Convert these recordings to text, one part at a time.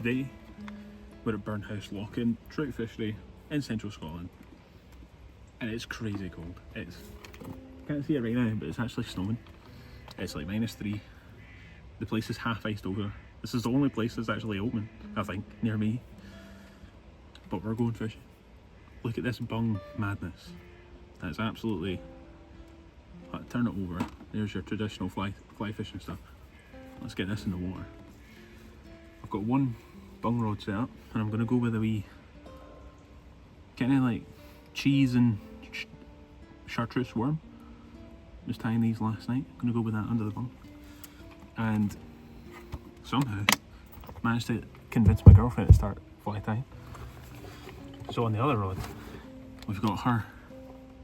Today we're at Burnhouse Loch in Trout Fishery in central Scotland, and it's crazy cold. It's, can't see it right now, but it's actually snowing. It's like -3. The place is half iced over. This is the only place that's actually open, I think, near me. But we're going fishing. Look at this bung madness. That's absolutely... turn it over. There's your traditional fly fishing stuff. Let's get this in the water. I've got one bung rod set up, and I'm going to go with a wee kind of like cheese and chartreuse worm. Just tying these last night. I'm going to go with that under the bung. And somehow managed to convince my girlfriend to start fly tying. So on the other rod, we've got her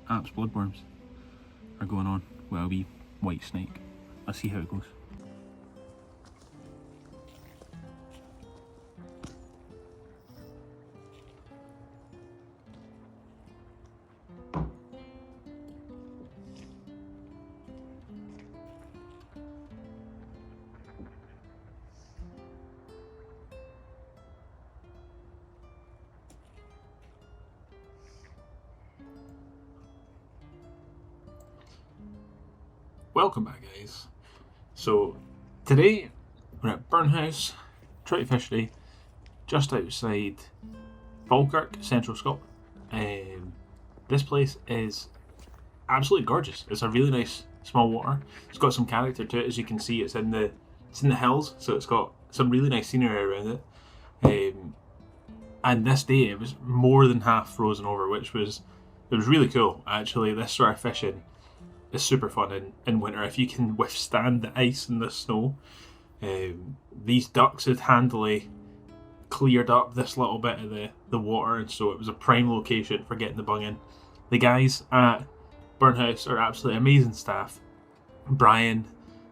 Apps bloodworms are going on with a wee white snake. Let's see how it goes. Welcome back, guys. So today we're at Burnhouse, Trout Fishery, just outside Falkirk, central Scotland. This place is absolutely gorgeous. It's a really nice small water. It's got some character to it, as you can see. It's in the hills, so it's got some really nice scenery around it. And this day it was more than half frozen over, which was really cool. Actually, this sort of fishing is super fun in winter if you can withstand the ice and the snow. These ducks had handily cleared up this little bit of the water, and so it was a prime location for getting the bung in. The guys at Burnhouse are absolutely amazing staff. Brian,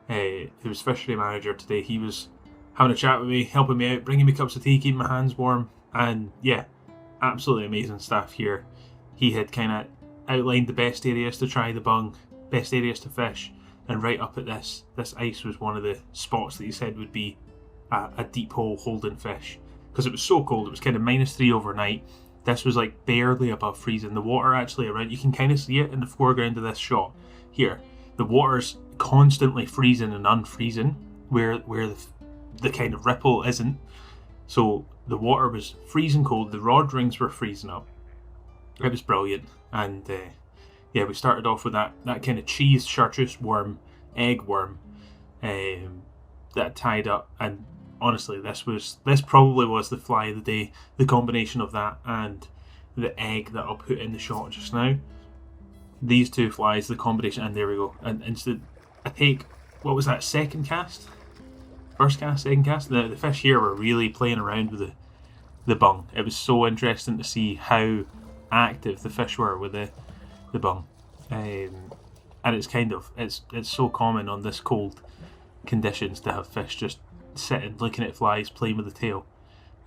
who's fishery manager today, he was having a chat with me, helping me out, bringing me cups of tea, keeping my hands warm, and yeah, absolutely amazing staff here. He had kind of outlined the best areas to try the bung, best areas to fish, and right up at this ice was one of the spots that he said would be a deep hole holding fish, because it was so cold. It was kind of -3 overnight. This was like barely above freezing. The water actually around, you can kind of see it in the foreground of this shot here. The water's constantly freezing and unfreezing where the kind of ripple isn't. So the water was freezing cold. The rod rings were freezing up. It was brilliant. And yeah, we started off with that kind of cheese chartreuse worm, egg worm, that tied up. And honestly, this probably was the fly of the day. The combination of that and the egg that I'll put in the shot just now. These two flies, the combination, and there we go. And instead, I take, what was that, second cast? First cast, second cast? The fish here were really playing around with the bung. It was so interesting to see how active the fish were with the bung. And it's kind of, it's so common on this cold conditions to have fish just sitting, looking at flies, playing with the tail.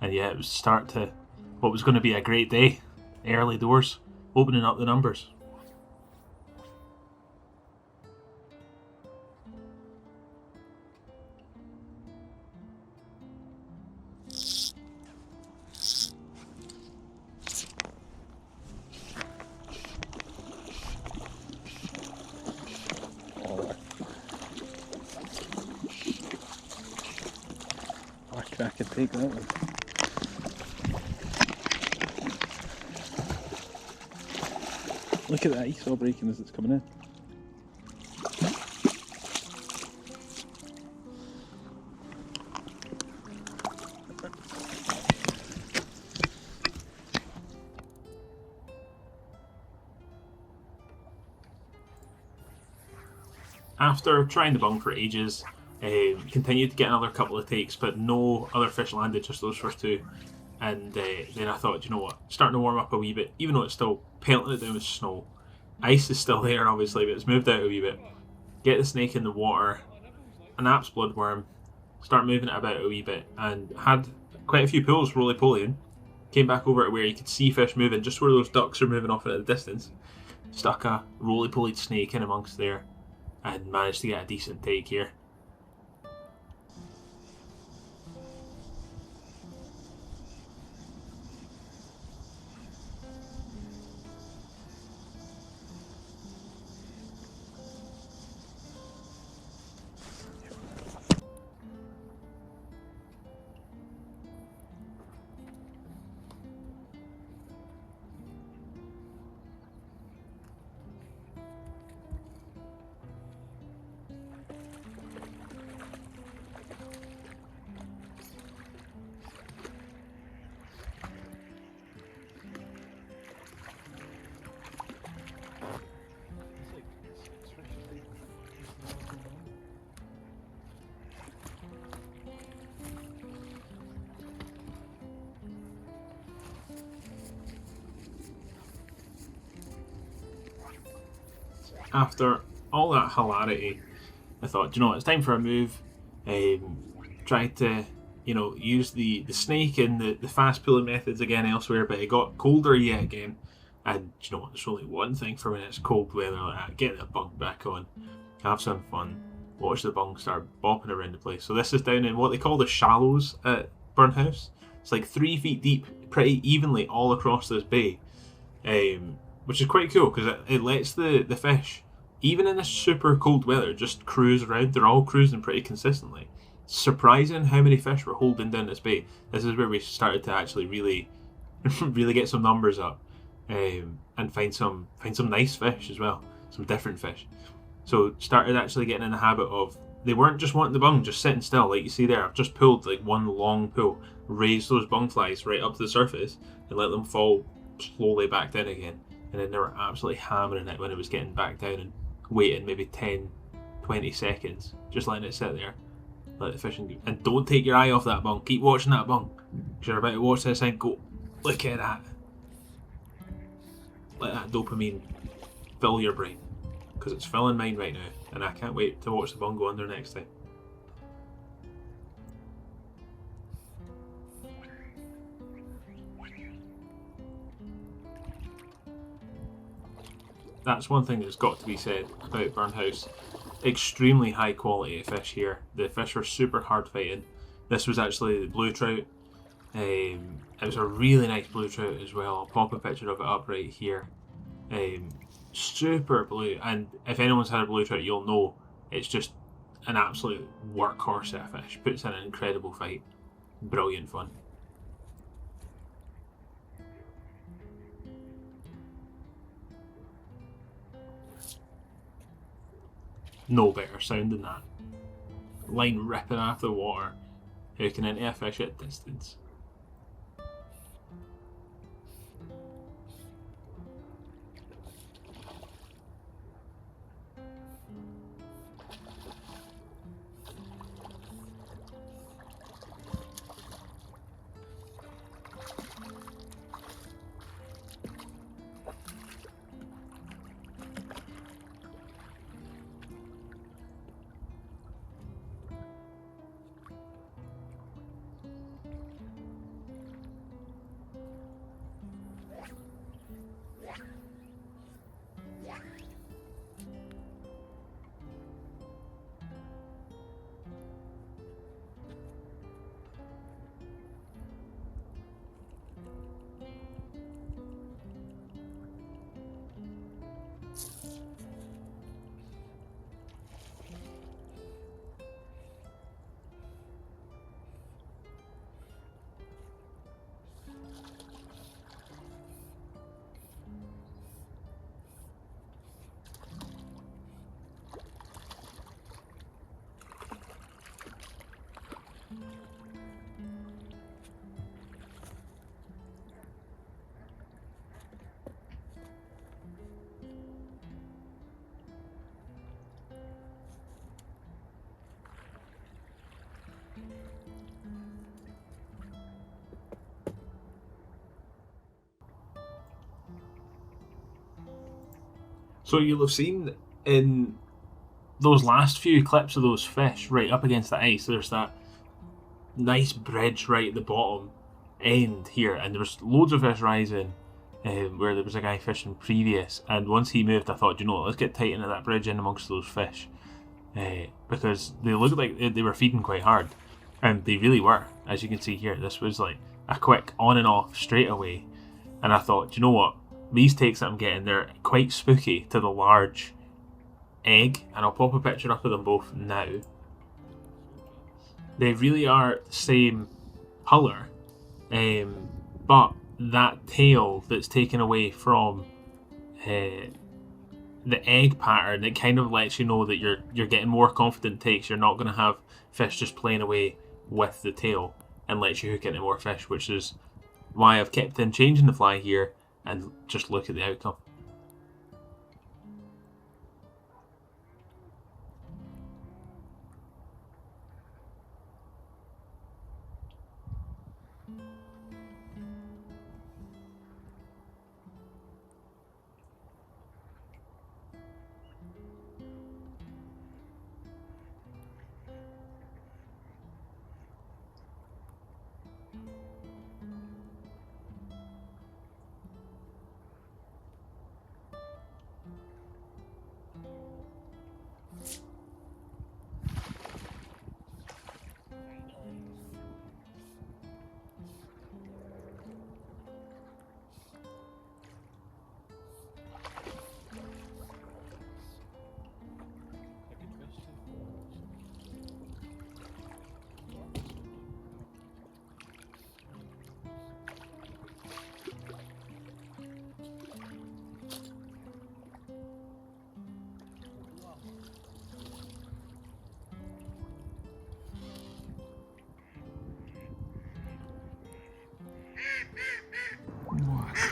And yeah, it was start to what was going to be a great day. Early doors, opening up the numbers. I can take that one. Look at the ice all breaking as it's coming in. After trying the bung for ages, continued to get another couple of takes, but no other fish landed, just those first two. And then I thought, you know what, starting to warm up a wee bit, even though it's still pelting it down with snow. Ice is still there, obviously, but it's moved out a wee bit. Get the snake in the water, an Apps bloodworm, start moving it about a wee bit, and had quite a few pulls roly-polying. Came back over to where you could see fish moving, just where those ducks are moving off at the distance. Stuck a roly-polyed snake in amongst there, and managed to get a decent take here. after all that hilarity, I thought, you know what, it's time for a move. Tried to, use the snake and the fast pulling methods again elsewhere, but it got colder yet again. And you know what, there's only one thing for when it's cold weather like that: get the bung back on, have some fun, watch the bung start bopping around the place. So this is down in what they call the shallows at Burnhouse. It's like 3 feet deep, pretty evenly all across this bay, which is quite cool because it lets the fish, even in this super cold weather, just cruise around. They're all cruising pretty consistently. Surprising how many fish were holding down this bay. This is where we started to actually really, really get some numbers up, and find some nice fish as well, some different fish. So started actually getting in the habit of, they weren't just wanting the bung, just sitting still like you see there. I've just pulled like one long pull, raised those bung flies right up to the surface and let them fall slowly back down again. And then they were absolutely hammering it when it was getting back down and waiting maybe 10, 20 seconds, just letting it sit there. Let the fishing, and don't take your eye off that bung. Keep watching that bung, because you're about to watch this and go, look at that. Let that dopamine fill your brain, because it's filling mine right now, and I can't wait to watch the bung go under next time. That's one thing that's got to be said about Burnhouse. Extremely high quality of fish here. The fish are super hard fighting. This was actually the blue trout. It was a really nice blue trout as well. I'll pop a picture of it up right here. Super blue, and if anyone's had a blue trout, you'll know it's just an absolute workhorse of a fish. Puts in an incredible fight. Brilliant fun. No better sound than that. Line ripping off the water, hooking into a fish at distance. So you'll have seen in those last few clips of those fish right up against the ice, there's that nice bridge right at the bottom end here, and there was loads of fish rising, where there was a guy fishing previous, and once he moved I thought, you know, let's get tight into that bridge in amongst those fish, because they looked like they were feeding quite hard, and they really were. As you can see here, this was like a quick on and off straight away, and I thought, you know what, these takes that I'm getting, they're quite spooky to the large egg, and I'll pop a picture up of them both now. They really are the same colour, but that tail that's taken away from the egg pattern, it kind of lets you know that you're getting more confident takes. You're not going to have fish just playing away with the tail, and lets you hook into more fish, which is why I've kept in changing the fly here and just look at the outcome.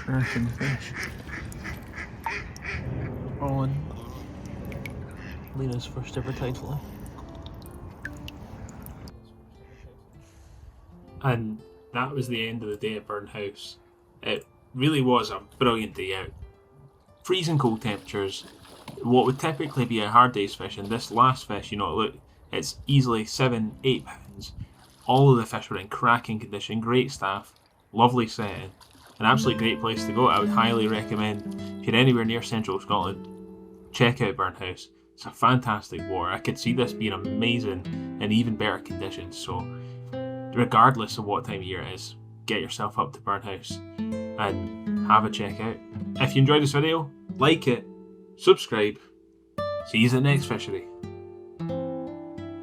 cracking fish. On Lena's first ever title. And that was the end of the day at Burnhouse. It really was a brilliant day out. Freezing cold temperatures, what would typically be a hard day's fishing, this last fish, look, it's easily 7-8 pounds. All of the fish were in cracking condition, great staff, lovely setting, an absolutely great place to go. I would highly recommend, if you're anywhere near central Scotland, check out Burnhouse. It's a fantastic water. I could see this being amazing in even better conditions, so regardless of what time of year it is, get yourself up to Burnhouse and have a check out. If you enjoyed this video, like it, subscribe. See you at the next fishery.